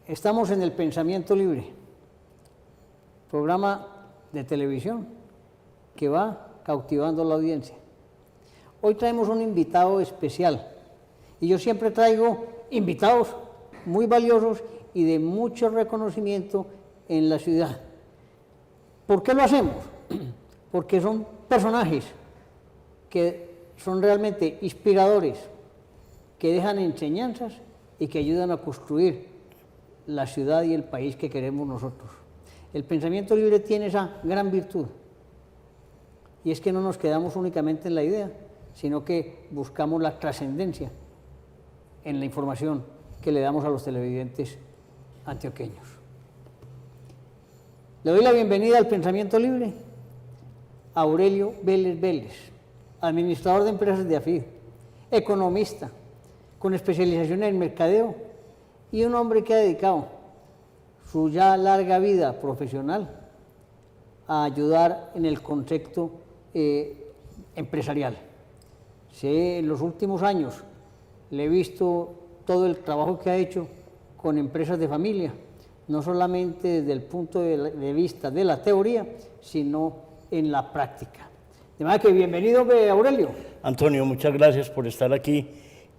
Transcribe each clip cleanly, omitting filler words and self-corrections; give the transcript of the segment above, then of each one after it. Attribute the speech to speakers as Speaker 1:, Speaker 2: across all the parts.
Speaker 1: Estamos en el Pensamiento Libre, programa de televisión que va cautivando a la audiencia. Hoy traemos un invitado especial y yo siempre traigo invitados muy valiosos y de mucho reconocimiento en la ciudad. ¿Por qué lo hacemos? Porque son personajes que son realmente inspiradores, que dejan enseñanzas y que ayudan a construir la ciudad y el país que queremos nosotros. El pensamiento libre tiene esa gran virtud, y es que no nos quedamos únicamente en la idea, sino que buscamos la trascendencia en la información que le damos a los televidentes antioqueños. Le doy la bienvenida al Pensamiento Libre a Aurelio Vélez Vélez, administrador de empresas de AFID, economista, con especialización en mercadeo y un hombre que ha dedicado su ya larga vida profesional a ayudar en el concepto empresarial. En los últimos años le he visto todo el trabajo que ha hecho con empresas de familia, no solamente desde el punto de vista de la teoría, sino en la práctica. De manera que bienvenido, Aurelio.
Speaker 2: Antonio, muchas gracias por estar aquí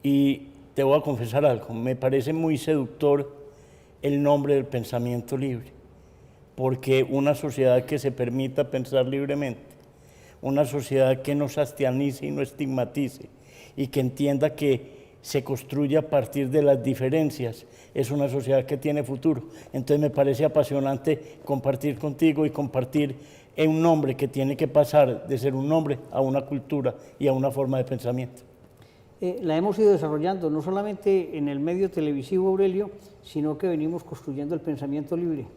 Speaker 2: y te voy a confesar algo. Me parece muy seductor el nombre del pensamiento libre, porque una sociedad que se permita pensar libremente, una sociedad que no sastianice y no estigmatice y que entienda que se construye a partir de las diferencias, es una sociedad que tiene futuro. Entonces me parece apasionante compartir contigo y compartir un nombre que tiene que pasar de ser un nombre a una cultura y a una forma de pensamiento.
Speaker 1: La hemos ido desarrollando no solamente en el medio televisivo, Aurelio, sino que venimos construyendo el pensamiento libre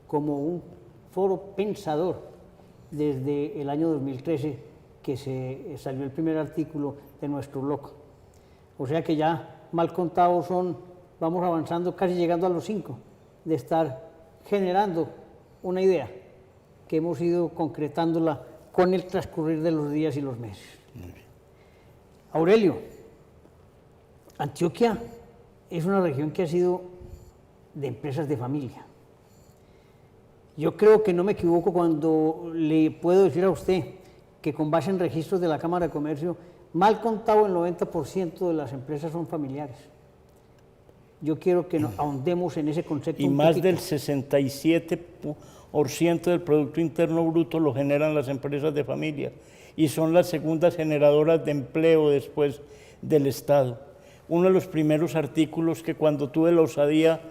Speaker 1: como un foro pensador desde el año 2013, que se salió el primer artículo de nuestro blog. O sea que ya, mal contados vamos avanzando, casi llegando a los 5, de estar generando una idea que hemos ido concretándola con el transcurrir de los días y los meses. Aurelio, Antioquia es una región que ha sido de empresas de familia. Yo creo que no me equivoco cuando le puedo decir a usted que con base en registros de la Cámara de Comercio, mal contado el 90% de las empresas son familiares. Yo quiero que nos ahondemos en ese concepto.
Speaker 2: Y más del 67% del Producto Interno Bruto lo generan las empresas de familia y son las segundas generadoras de empleo después del Estado. Uno de los primeros artículos que cuando tuve la osadía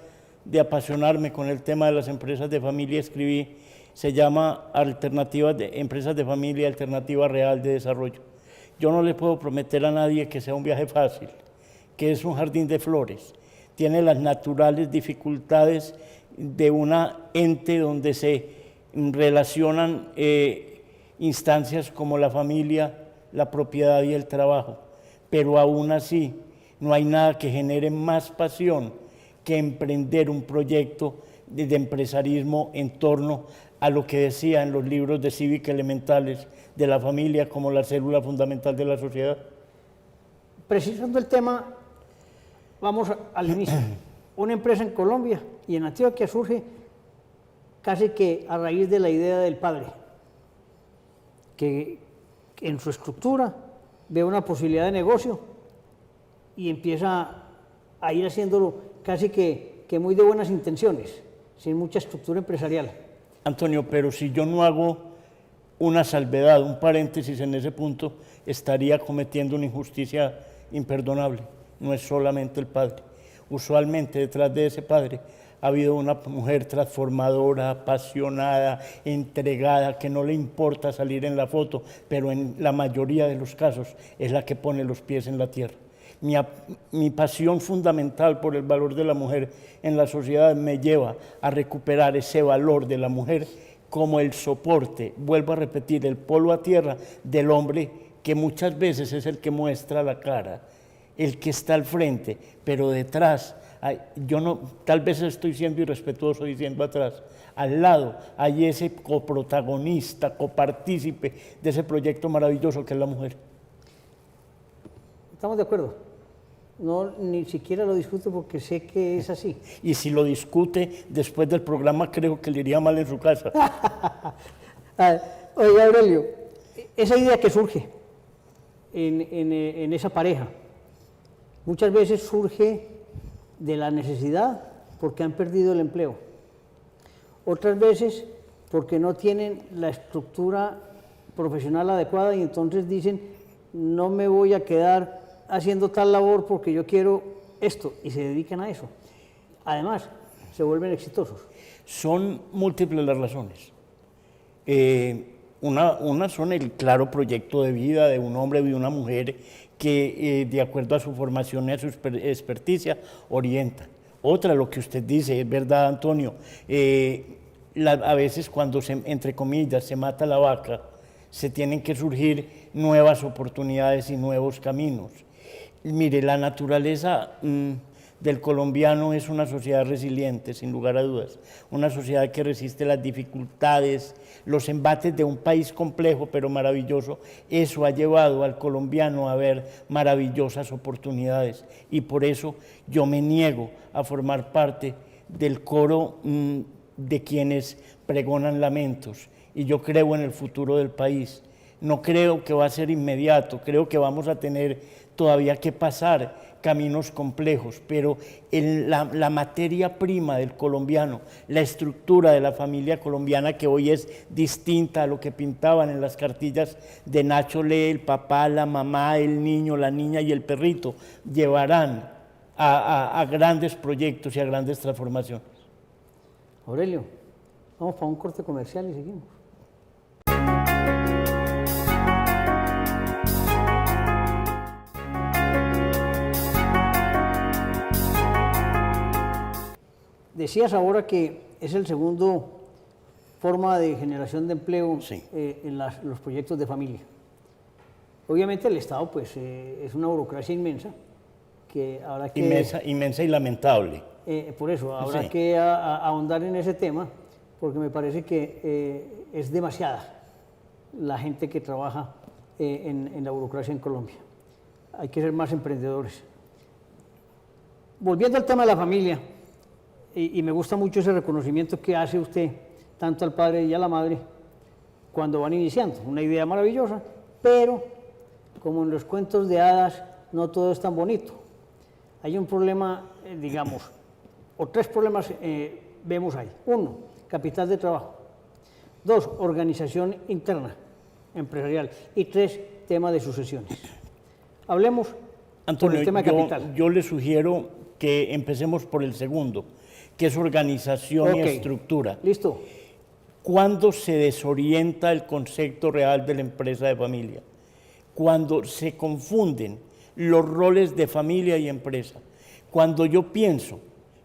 Speaker 2: de apasionarme con el tema de las empresas de familia escribí, se llama Alternativas de Empresas de Familia, Alternativa Real de Desarrollo. Yo no le puedo prometer a nadie que sea un viaje fácil, que es un jardín de flores. Tiene las naturales dificultades de una ente donde se relacionan instancias como la familia, la propiedad y el trabajo. Pero aún así, no hay nada que genere más pasión que emprender un proyecto de empresarismo en torno a lo que decía en los libros de cívica elementales de la familia como la célula fundamental de la sociedad.
Speaker 1: Precisando el tema, vamos al inicio. Una empresa en Colombia y en Antioquia surge casi que a raíz de la idea del padre, que en su estructura ve una posibilidad de negocio y empieza a ir haciéndolo casi que muy de buenas intenciones, sin mucha estructura empresarial.
Speaker 2: Antonio, pero si yo no hago una salvedad, un paréntesis en ese punto, estaría cometiendo una injusticia imperdonable. No es solamente el padre. Usualmente detrás de ese padre ha habido una mujer transformadora, apasionada, entregada, que no le importa salir en la foto, pero en la mayoría de los casos es la que pone los pies en la tierra. Mi pasión fundamental por el valor de la mujer en la sociedad me lleva a recuperar ese valor de la mujer como el soporte, vuelvo a repetir, el polo a tierra del hombre, que muchas veces es el que muestra la cara, el que está al frente, pero detrás, yo no, tal vez estoy siendo irrespetuoso diciendo atrás, al lado hay ese coprotagonista, copartícipe de ese proyecto maravilloso que es la mujer.
Speaker 1: ¿Estamos de acuerdo? No, ni siquiera lo discuto porque sé que es así.
Speaker 2: Y si lo discute después del programa, creo que le iría mal en su casa.
Speaker 1: Oye, Aurelio, esa idea que surge en esa pareja, muchas veces surge de la necesidad porque han perdido el empleo. Otras veces porque no tienen la estructura profesional adecuada y entonces dicen, no me voy a quedar haciendo tal labor porque yo quiero esto, y se dedican a eso. Además, se vuelven exitosos.
Speaker 2: Son múltiples las razones. Una son el claro proyecto de vida de un hombre y de una mujer que, de acuerdo a su formación y a su experticia, orientan. Otra, lo que usted dice, es verdad, Antonio, a veces cuando, entre comillas, se mata la vaca, se tienen que surgir nuevas oportunidades y nuevos caminos. Mire, la naturaleza del colombiano es una sociedad resiliente, sin lugar a dudas, una sociedad que resiste las dificultades, los embates de un país complejo pero maravilloso. Eso ha llevado al colombiano a ver maravillosas oportunidades y por eso yo me niego a formar parte del coro de quienes pregonan lamentos, y yo creo en el futuro del país. No creo que va a ser inmediato, creo que vamos a tener todavía que pasar caminos complejos, pero la materia prima del colombiano, la estructura de la familia colombiana, que hoy es distinta a lo que pintaban en las cartillas de Nacho Lee, el papá, la mamá, el niño, la niña y el perrito, llevarán a grandes proyectos y a grandes transformaciones.
Speaker 1: Aurelio, vamos para un corte comercial y seguimos. Decías ahora que es el segundo forma de generación de empleo,
Speaker 2: sí,
Speaker 1: en los proyectos de familia. Obviamente el Estado pues, es una burocracia inmensa que habrá que...
Speaker 2: Inmensa y lamentable.
Speaker 1: Por eso, habrá
Speaker 2: sí,
Speaker 1: que ahondar en ese tema, porque me parece que es demasiada la gente que trabaja en la burocracia en Colombia. Hay que ser más emprendedores. Volviendo al tema de la familia, y me gusta mucho ese reconocimiento que hace usted, tanto al padre y a la madre, cuando van iniciando. Una idea maravillosa, pero como en los cuentos de hadas, no todo es tan bonito. Hay un problema, digamos, o tres problemas vemos ahí. Uno, capital de trabajo. Dos, organización interna, empresarial. Y tres, tema de sucesiones. Hablemos
Speaker 2: Antonio,
Speaker 1: por el tema de capital.
Speaker 2: Yo le sugiero que empecemos por el segundo, que es organización y estructura.
Speaker 1: Listo.
Speaker 2: ¿Cuándo se desorienta el concepto real de la empresa de familia? Cuando se confunden los roles de familia y empresa. Cuando yo pienso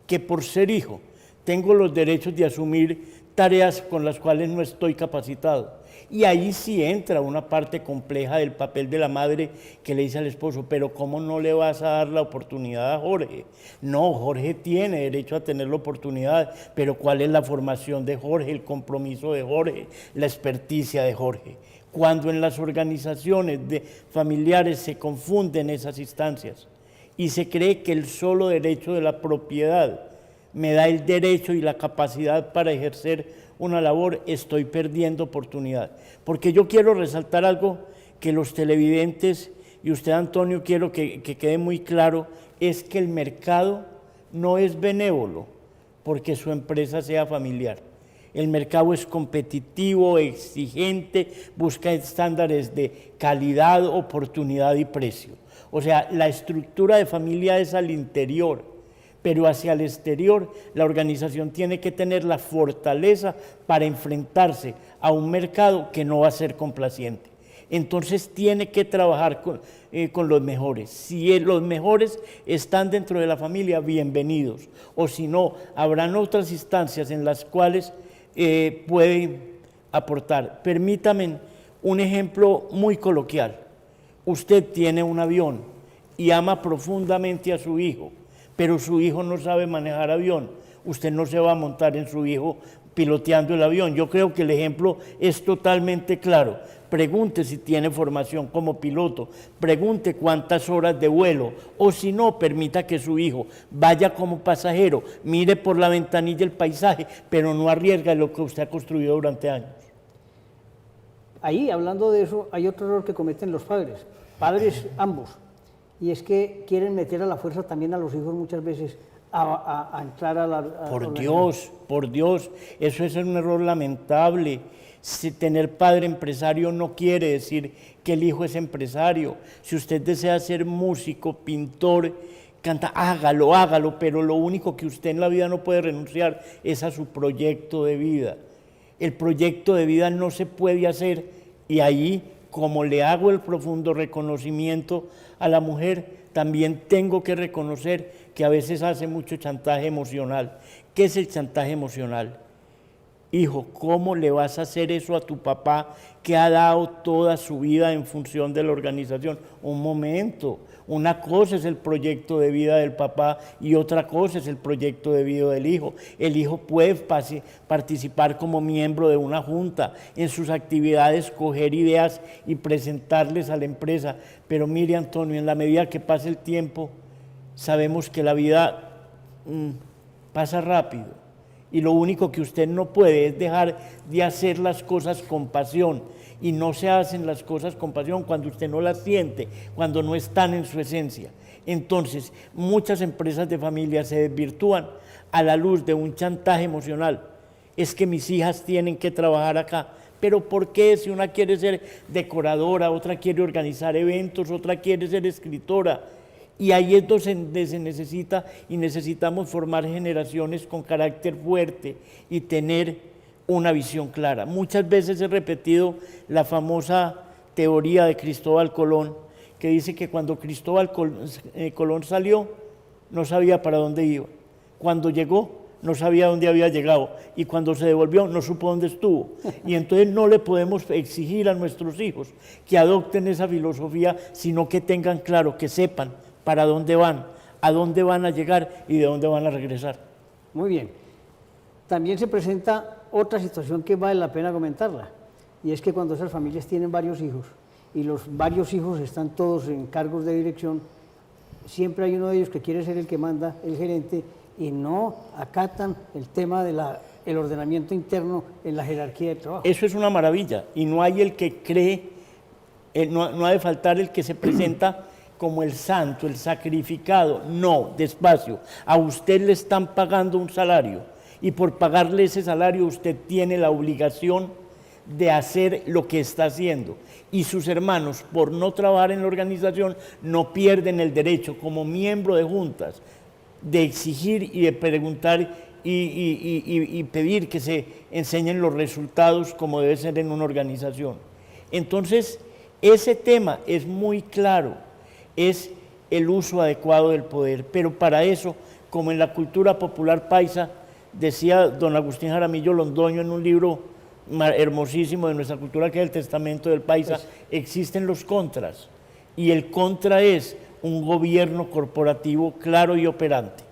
Speaker 2: que por ser hijo tengo los derechos de asumir tareas con las cuales no estoy capacitado. Y ahí sí entra una parte compleja del papel de la madre que le dice al esposo, pero ¿cómo no le vas a dar la oportunidad a Jorge? No, Jorge tiene derecho a tener la oportunidad, pero ¿cuál es la formación de Jorge, el compromiso de Jorge, la experticia de Jorge? Cuando en las organizaciones familiares se confunden esas instancias y se cree que el solo derecho de la propiedad me da el derecho y la capacidad para ejercer una labor, estoy perdiendo oportunidad. Porque yo quiero resaltar algo que los televidentes y usted, Antonio, quiero que quede muy claro, es que el mercado no es benévolo porque su empresa sea familiar. El mercado es competitivo, exigente, busca estándares de calidad, oportunidad y precio. O sea, la estructura de familia es al interior, pero hacia el exterior la organización tiene que tener la fortaleza para enfrentarse a un mercado que no va a ser complaciente. Entonces tiene que trabajar con los mejores. Si los mejores están dentro de la familia, bienvenidos. O si no, habrán otras instancias en las cuales pueden aportar. Permítame un ejemplo muy coloquial. Usted tiene un avión y ama profundamente a su hijo, pero su hijo no sabe manejar avión. Usted no se va a montar en su hijo piloteando el avión. Yo creo que el ejemplo es totalmente claro. pregunte si tiene formación como piloto, pregunte cuántas horas de vuelo, o si no, permita que su hijo vaya como pasajero, mire por la ventanilla el paisaje, pero no arriesga lo que usted ha construido durante años.
Speaker 1: Ahí, hablando de eso, hay otro error que cometen los padres ambos, y es que quieren meter a la fuerza también a los hijos muchas veces a entrar a la...
Speaker 2: Por Dios, eso es un error lamentable. Si tener padre empresario no quiere decir que el hijo es empresario. Si usted desea ser músico, pintor, canta, hágalo, pero lo único que usted en la vida no puede renunciar es a su proyecto de vida. El proyecto de vida no se puede hacer, y ahí, como le hago el profundo reconocimiento a la mujer, también tengo que reconocer que a veces hace mucho chantaje emocional. ¿Qué es el chantaje emocional? Hijo, ¿cómo le vas a hacer eso a tu papá que ha dado toda su vida en función de la organización? Un momento, una cosa es el proyecto de vida del papá y otra cosa es el proyecto de vida del hijo. El hijo puede participar como miembro de una junta, en sus actividades, coger ideas y presentarles a la empresa. Pero mire, Antonio, en la medida que pasa el tiempo, sabemos que la vida pasa rápido. Y lo único que usted no puede es dejar de hacer las cosas con pasión. Y no se hacen las cosas con pasión cuando usted no las siente, cuando no están en su esencia. Entonces, muchas empresas de familia se desvirtúan a la luz de un chantaje emocional. Es que mis hijas tienen que trabajar acá. ¿Pero por qué? Si una quiere ser decoradora, otra quiere organizar eventos, otra quiere ser escritora. Y ahí es donde se necesita y necesitamos formar generaciones con carácter fuerte y tener una visión clara. Muchas veces he repetido la famosa teoría de Cristóbal Colón, que dice que cuando Cristóbal Colón salió, no sabía para dónde iba. Cuando llegó, no sabía dónde había llegado. Y cuando se devolvió, no supo dónde estuvo. Y entonces no le podemos exigir a nuestros hijos que adopten esa filosofía, sino que tengan claro, que sepan para dónde van, a dónde van a llegar y de dónde van a regresar.
Speaker 1: Muy bien. También se presenta otra situación que vale la pena comentarla, y es que cuando esas familias tienen varios hijos y los varios hijos están todos en cargos de dirección, siempre hay uno de ellos que quiere ser el que manda, el gerente, y no acatan el tema del ordenamiento interno en la jerarquía de trabajo.
Speaker 2: Eso es una maravilla, y no hay el que cree, no ha de faltar el que se presenta como el santo, el sacrificado. No, despacio, a usted le están pagando un salario, y por pagarle ese salario usted tiene la obligación de hacer lo que está haciendo. Y sus hermanos, por no trabajar en la organización, no pierden el derecho como miembro de juntas de exigir y de preguntar y pedir que se enseñen los resultados como debe ser en una organización. Entonces, ese tema es muy claro, es el uso adecuado del poder, pero para eso, como en la cultura popular paisa, decía don Agustín Jaramillo Londoño en un libro hermosísimo de nuestra cultura, que es el Testamento del Paisa, existen los contras, y el contra es un gobierno corporativo claro y operante.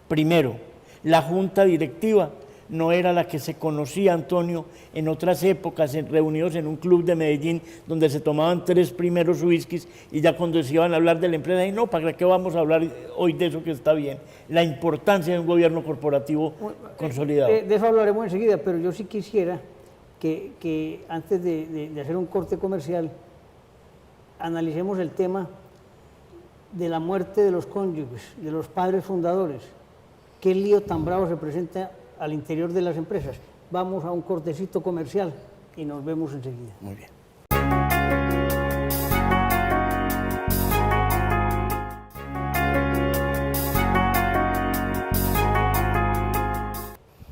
Speaker 2: Primero, la junta directiva no era la que se conocía, Antonio, en otras épocas, reunidos en un club de Medellín, donde se tomaban 3 primeros whiskies y ya cuando se iban a hablar de la empresa, y no, ¿para qué vamos a hablar hoy de eso que está bien? La importancia de un gobierno corporativo consolidado.
Speaker 1: De eso hablaremos enseguida, pero yo sí quisiera que antes de hacer un corte comercial, analicemos el tema de la muerte de los cónyuges, de los padres fundadores. ¿Qué lío tan bravo se presenta al interior de las empresas? Vamos a un cortecito comercial y nos vemos enseguida.
Speaker 2: Muy bien.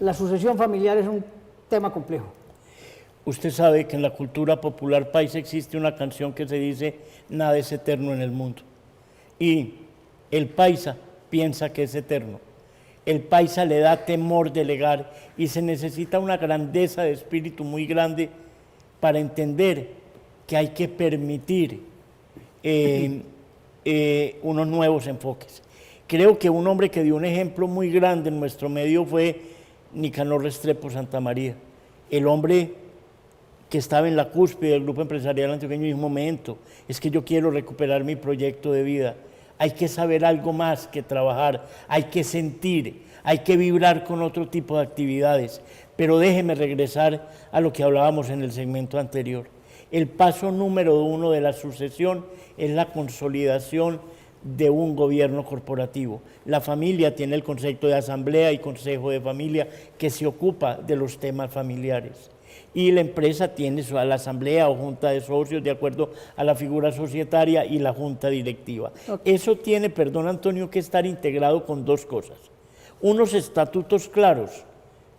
Speaker 1: La sucesión familiar es un tema complejo.
Speaker 2: Usted sabe que en la cultura popular paisa existe una canción que se dice: nada es eterno en el mundo. Y el paisa piensa que es eterno. El paisa le da temor delegar y se necesita una grandeza de espíritu muy grande para entender que hay que permitir unos nuevos enfoques. Creo que un hombre que dio un ejemplo muy grande en nuestro medio fue Nicanor Restrepo Santamaría. El hombre que estaba en la cúspide del grupo empresarial antioqueño, y un momento, es que yo quiero recuperar mi proyecto de vida. Hay que saber algo más que trabajar, hay que sentir, hay que vibrar con otro tipo de actividades. Pero déjeme regresar a lo que hablábamos en el segmento anterior. El paso número 1 de la sucesión es la consolidación de un gobierno corporativo. La familia tiene el concepto de asamblea y consejo de familia que se ocupa de los temas familiares. Y la empresa tiene la asamblea o junta de socios de acuerdo a la figura societaria y la junta directiva. Okay. Eso tiene, perdón Antonio, que estar integrado con dos cosas. Unos estatutos claros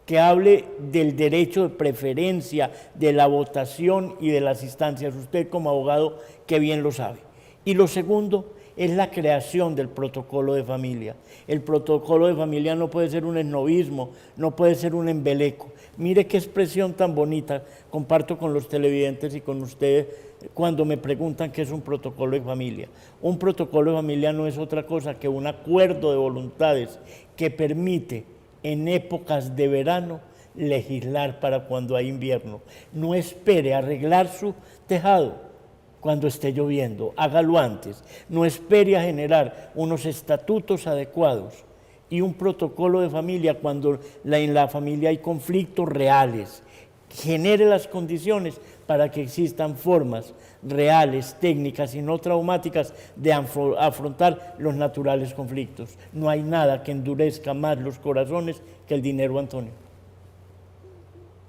Speaker 2: que hable del derecho de preferencia, de la votación y de las instancias. Usted como abogado que bien lo sabe. Y lo segundo es la creación del protocolo de familia. El protocolo de familia no puede ser un esnovismo, no puede ser un embeleco. Mire qué expresión tan bonita comparto con los televidentes y con ustedes cuando me preguntan qué es un protocolo de familia. Un protocolo de familia no es otra cosa que un acuerdo de voluntades que permite en épocas de verano legislar para cuando hay invierno. No espere arreglar su tejado cuando esté lloviendo, hágalo antes. No espere a generar unos estatutos adecuados y un protocolo de familia cuando en la familia hay conflictos reales. Genere las condiciones para que existan formas reales, técnicas y no traumáticas de afrontar los naturales conflictos. No hay nada que endurezca más los corazones que el dinero, Antonio.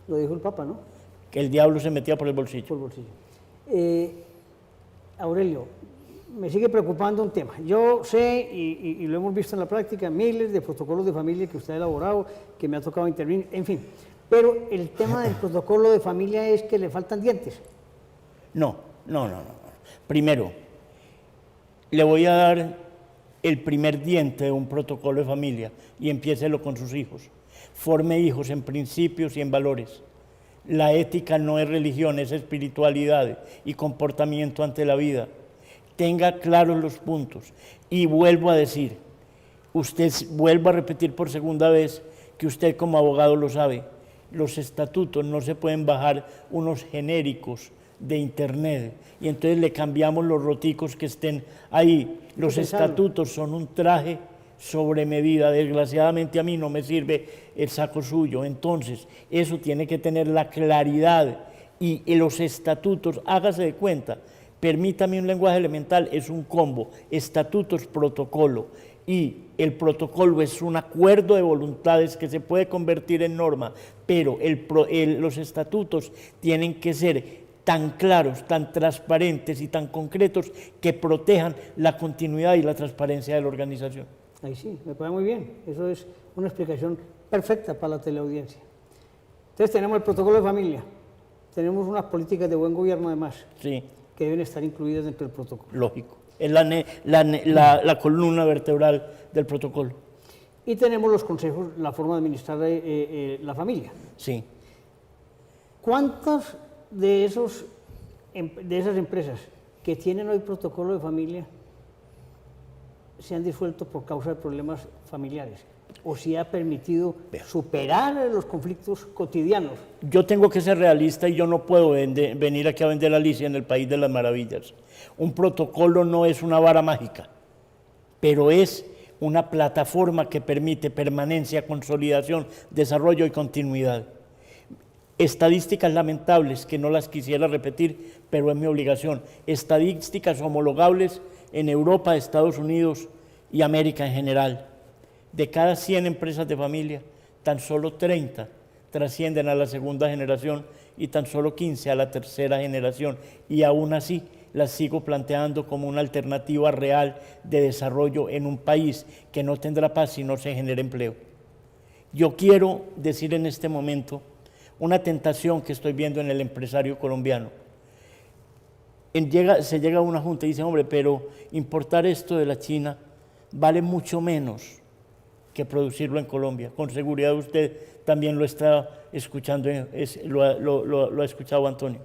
Speaker 1: Lo dijo el Papa, ¿no?
Speaker 2: Que el diablo se metía por el bolsillo.
Speaker 1: Por el bolsillo. Aurelio, me sigue preocupando un tema. Yo sé, y lo hemos visto en la práctica, miles de protocolos de familia que usted ha elaborado, que me ha tocado intervenir, en fin. Pero el tema del protocolo de familia es que le faltan dientes.
Speaker 2: No. Primero, le voy a dar el primer diente de un protocolo de familia y empiécelo con sus hijos. Forme hijos en principios y en valores. La ética no es religión, es espiritualidad y comportamiento ante la vida. Tenga claros los puntos. Y vuelvo a decir, vuelvo a repetir por segunda vez que usted como abogado lo sabe, los estatutos no se pueden bajar unos genéricos de internet y entonces le cambiamos los roticos que estén ahí. Los estatutos son un traje sobre medida. Desgraciadamente a mí no me sirve el saco suyo. Entonces eso tiene que tener la claridad y los estatutos, hágase de cuenta, permítame un lenguaje elemental, es un combo, estatutos, protocolo. Y el protocolo es un acuerdo de voluntades que se puede convertir en norma, pero los estatutos tienen que ser tan claros, tan transparentes y tan concretos que protejan la continuidad y la transparencia de la organización.
Speaker 1: Ahí sí, me parece muy bien. Eso es una explicación perfecta para la teleaudiencia. Entonces tenemos el protocolo de familia, tenemos unas políticas de buen gobierno además,
Speaker 2: sí,
Speaker 1: que deben estar incluidas dentro del protocolo.
Speaker 2: Lógico, es la columna vertebral del protocolo.
Speaker 1: Y tenemos los consejos, la forma de administrar la familia.
Speaker 2: Sí.
Speaker 1: ¿Cuántas de esas empresas que tienen hoy protocolo de familia se han disuelto por causa de problemas familiares? ¿O si ha permitido superar los conflictos cotidianos?
Speaker 2: Yo tengo que ser realista y yo no puedo venir aquí a vender Alicia en el País de las Maravillas. Un protocolo no es una vara mágica, pero es una plataforma que permite permanencia, consolidación, desarrollo y continuidad. Estadísticas lamentables que no las quisiera repetir, pero es mi obligación. Estadísticas homologables en Europa, Estados Unidos y América en general. De cada 100 empresas de familia, tan solo 30 trascienden a la segunda generación y tan solo 15 a la tercera generación. Y aún así las sigo planteando como una alternativa real de desarrollo en un país que no tendrá paz si no se genera empleo. Yo quiero decir en este momento una tentación que estoy viendo en el empresario colombiano. Se llega a una junta y dice, hombre, pero importar esto de la China vale mucho menos que producirlo en Colombia. Con seguridad usted también lo está escuchando, lo ha escuchado Antonio.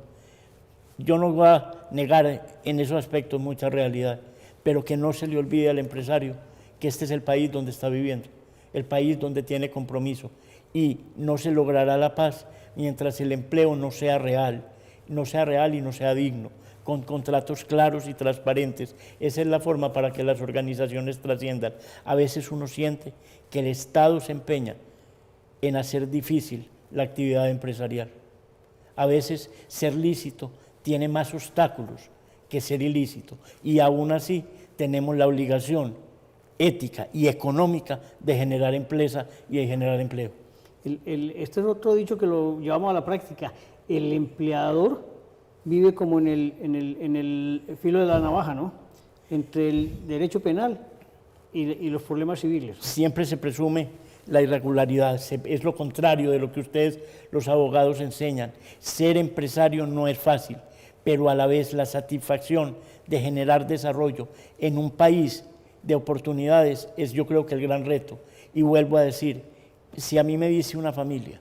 Speaker 2: Yo no voy a negar en esos aspectos mucha realidad, pero que no se le olvide al empresario que este es el país donde está viviendo, el país donde tiene compromiso, y no se logrará la paz mientras el empleo no sea real. no sea real y no sea digno, con contratos claros y transparentes. Esa es la forma para que las organizaciones trasciendan. A veces uno siente que el Estado se empeña en hacer difícil la actividad empresarial. A veces ser lícito tiene más obstáculos que ser ilícito, y aún así tenemos la obligación ética y económica de generar empresa y de generar empleo.
Speaker 1: Este es otro dicho que lo llevamos a la práctica. El empleador vive como en el filo de la navaja, ¿no? Entre el derecho penal y los problemas civiles.
Speaker 2: Siempre se presume la irregularidad, es lo contrario de lo que ustedes, los abogados, enseñan. Ser empresario no es fácil, pero a la vez la satisfacción de generar desarrollo en un país de oportunidades es, yo creo, que el gran reto. Y vuelvo a decir, si a mí me dice una familia,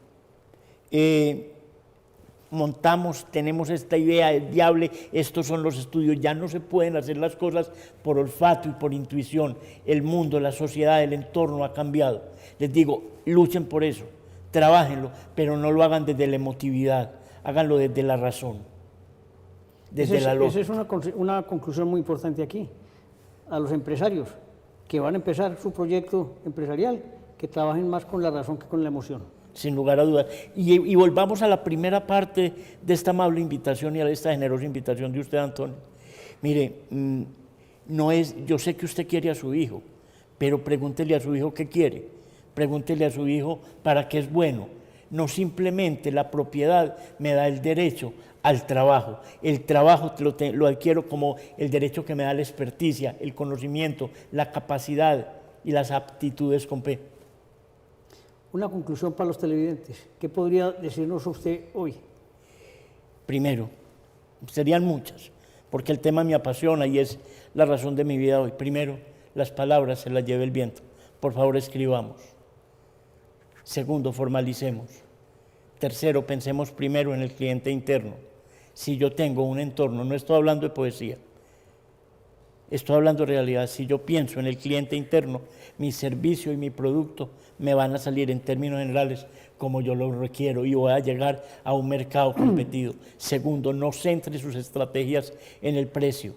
Speaker 2: tenemos esta idea, es viable, estos son los estudios, ya no se pueden hacer las cosas por olfato y por intuición, el mundo, la sociedad, el entorno ha cambiado. Les digo, luchen por eso, trabájenlo, pero no lo hagan desde la emotividad, háganlo desde la razón, desde la lógica.
Speaker 1: Esa es una conclusión muy importante aquí. A los empresarios que van a empezar su proyecto empresarial, que trabajen más con la razón que con la emoción.
Speaker 2: Sin lugar a dudas. Y volvamos a la primera parte de esta amable invitación y a esta generosa invitación de usted, Antonio. Mire, yo sé que usted quiere a su hijo, pero pregúntele a su hijo qué quiere. Pregúntele a su hijo para qué es bueno. No simplemente la propiedad me da el derecho al trabajo. El trabajo lo adquiero como el derecho que me da la experticia, el conocimiento, la capacidad y las aptitudes con P.
Speaker 1: Una conclusión para los televidentes. ¿Qué podría decirnos usted hoy?
Speaker 2: Primero, serían muchas, porque el tema me apasiona y es la razón de mi vida hoy. Primero, las palabras se las lleva el viento. Por favor, escribamos. Segundo, formalicemos. Tercero, pensemos primero en el cliente interno. Si yo tengo un entorno, no estoy hablando de poesía, estoy hablando de realidad. Si yo pienso en el cliente interno, mi servicio y mi producto me van a salir en términos generales como yo lo requiero y voy a llegar a un mercado competido. Segundo, no centre sus estrategias en el precio.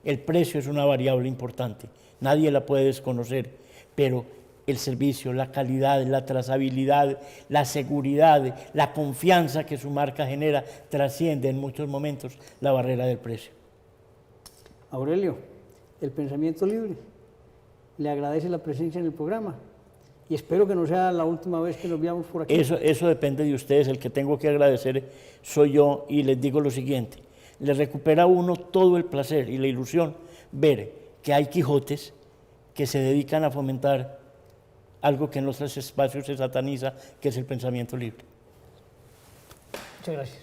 Speaker 2: El precio es una variable importante, nadie la puede desconocer, pero el servicio, la calidad, la trazabilidad, la seguridad, la confianza que su marca genera trasciende en muchos momentos la barrera del precio.
Speaker 1: Aurelio, el pensamiento libre le agradece la presencia en el programa y espero que no sea la última vez que nos veamos por aquí.
Speaker 2: Eso depende de ustedes, el que tengo que agradecer soy yo, y les digo lo siguiente, le recupera a uno todo el placer y la ilusión ver que hay Quijotes que se dedican a fomentar algo que en nuestros espacios se sataniza, que es el pensamiento libre.
Speaker 1: Muchas gracias.